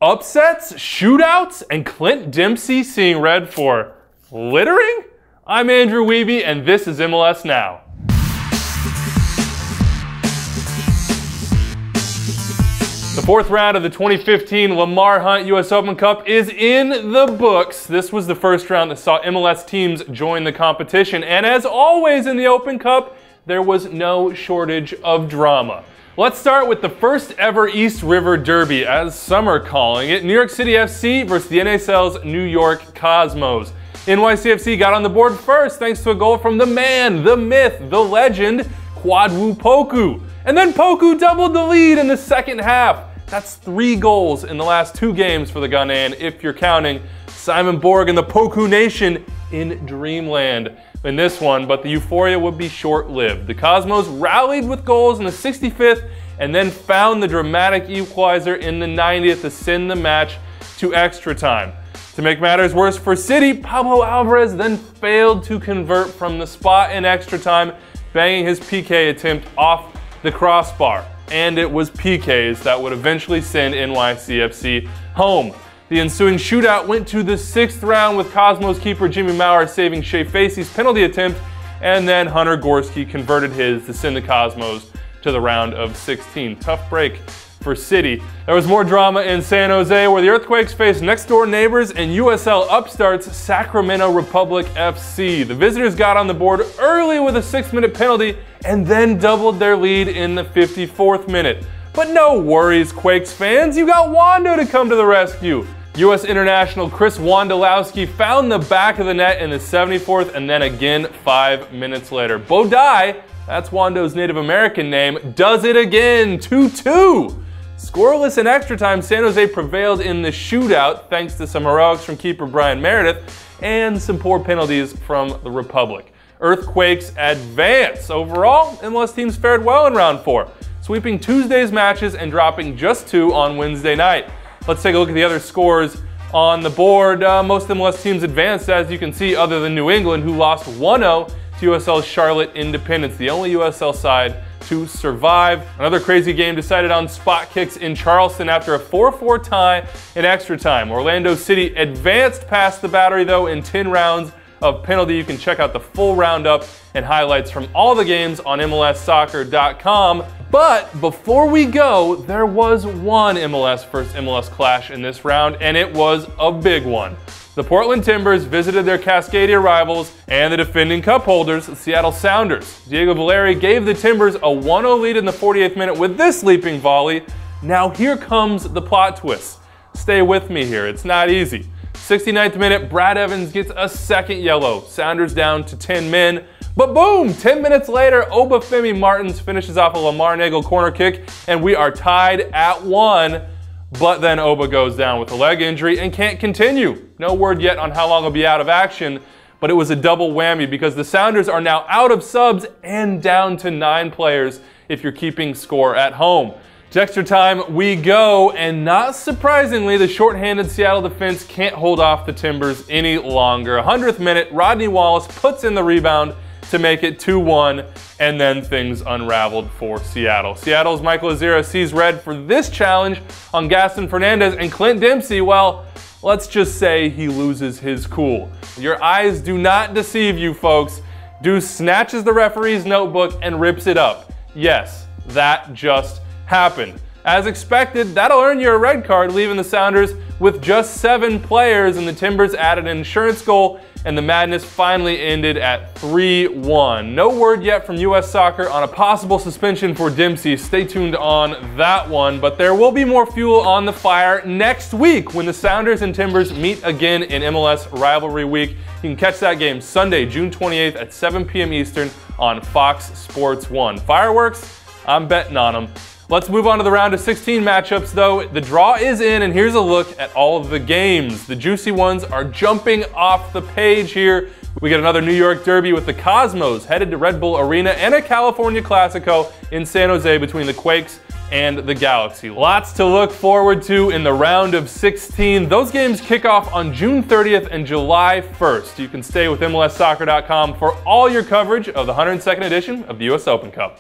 Upsets, shootouts, and Clint Dempsey seeing red for littering? I'm Andrew Wiebe, and this is MLS Now. The fourth round of the 2015 Lamar Hunt US Open Cup is in the books. This was the first round that saw MLS teams join the competition, and as always in the Open Cup, there was no shortage of drama. Let's start with the first ever East River Derby, as some are calling it. New York City FC versus the NHL's New York Cosmos. NYC FC got on the board first thanks to a goal from the man, the myth, the legend, Kwadwo Poku. And then Poku doubled the lead in the second half. That's 3 goals in the last 2 games for the Ghanaian, if you're counting Simon Borg and the Poku Nation in dreamland in this one, but the euphoria would be short-lived. The Cosmos rallied with goals in the 65th and then found the dramatic equalizer in the 90th to send the match to extra time. To make matters worse for City, Pablo Alvarez then failed to convert from the spot in extra time, banging his PK attempt off the crossbar. And it was PKs that would eventually send NYCFC home. The ensuing shootout went to the 6th round with Cosmos keeper Jimmy Maurer saving Shea Facey's penalty attempt, and then Hunter Gorski converted his to send the Cosmos to the round of 16. Tough break for City. There was more drama in San Jose, where the Earthquakes faced next-door neighbors and USL upstarts Sacramento Republic FC. The visitors got on the board early with a 6-minute penalty and then doubled their lead in the 54th minute. But no worries, Quakes fans, you got Wondo to come to the rescue. U.S. international Chris Wondolowski found the back of the net in the 74th and then again 5 minutes later. Bodai, that's Wando's Native American name, does it again, 2-2. Scoreless in extra time, San Jose prevailed in the shootout thanks to some heroics from keeper Brian Meredith and some poor penalties from the Republic. Earthquakes advance. Overall, MLS teams fared well in round 4, sweeping Tuesday's matches and dropping just 2 on Wednesday night. Let's take a look at the other scores on the board. Most MLS teams advanced, as you can see, other than New England, who lost 1-0 to USL Charlotte Independence, the only USL side to survive. Another crazy game decided on spot kicks in Charleston after a 4-4 tie in extra time. Orlando City advanced past the Battery, though, in 10 rounds of penalty. You can check out the full roundup and highlights from all the games on MLSsoccer.com. But before we go, there was one MLS versus MLS clash in this round, and it was a big one. The Portland Timbers visited their Cascadia rivals and the defending cup holders, the Seattle Sounders. Diego Valeri gave the Timbers a 1-0 lead in the 48th minute with this leaping volley. Now here comes the plot twist. Stay with me here, it's not easy. 69th minute, Brad Evans gets a second yellow. Sounders down to 10 men. But boom, 10 minutes later, Obafemi Martins finishes off a Lamar Nagel corner kick, and we are tied at 1. But then Oba goes down with a leg injury and can't continue. No word yet on how long he'll be out of action, but it was a double whammy because the Sounders are now out of subs and down to 9 players if you're keeping score at home. To extra time we go, and not surprisingly, the shorthanded Seattle defense can't hold off the Timbers any longer. 100th minute, Rodney Wallace puts in the rebound to make it 2-1, and then things unraveled for Seattle. Seattle's Michael Azira sees red for this challenge on Gaston Fernandez, and Clint Dempsey, well, let's just say he loses his cool. Your eyes do not deceive you, folks. Deuce snatches the referee's notebook and rips it up. Yes, that just happened. As expected, that'll earn you a red card, leaving the Sounders with just 7 players, and the Timbers added an insurance goal, and the madness finally ended at 3-1. No word yet from US Soccer on a possible suspension for Dempsey. Stay tuned on that one, but there will be more fuel on the fire next week when the Sounders and Timbers meet again in MLS Rivalry Week. You can catch that game Sunday, June 28th at 7 p.m. Eastern on Fox Sports 1. Fireworks? I'm betting on them. Let's move on to the round of 16 matchups, though. The draw is in, and here's a look at all of the games. The juicy ones are jumping off the page here. We get another New York Derby with the Cosmos headed to Red Bull Arena, and a California Classico in San Jose between the Quakes and the Galaxy. Lots to look forward to in the round of 16. Those games kick off on June 30th and July 1st. You can stay with MLSsoccer.com for all your coverage of the 102nd edition of the US Open Cup.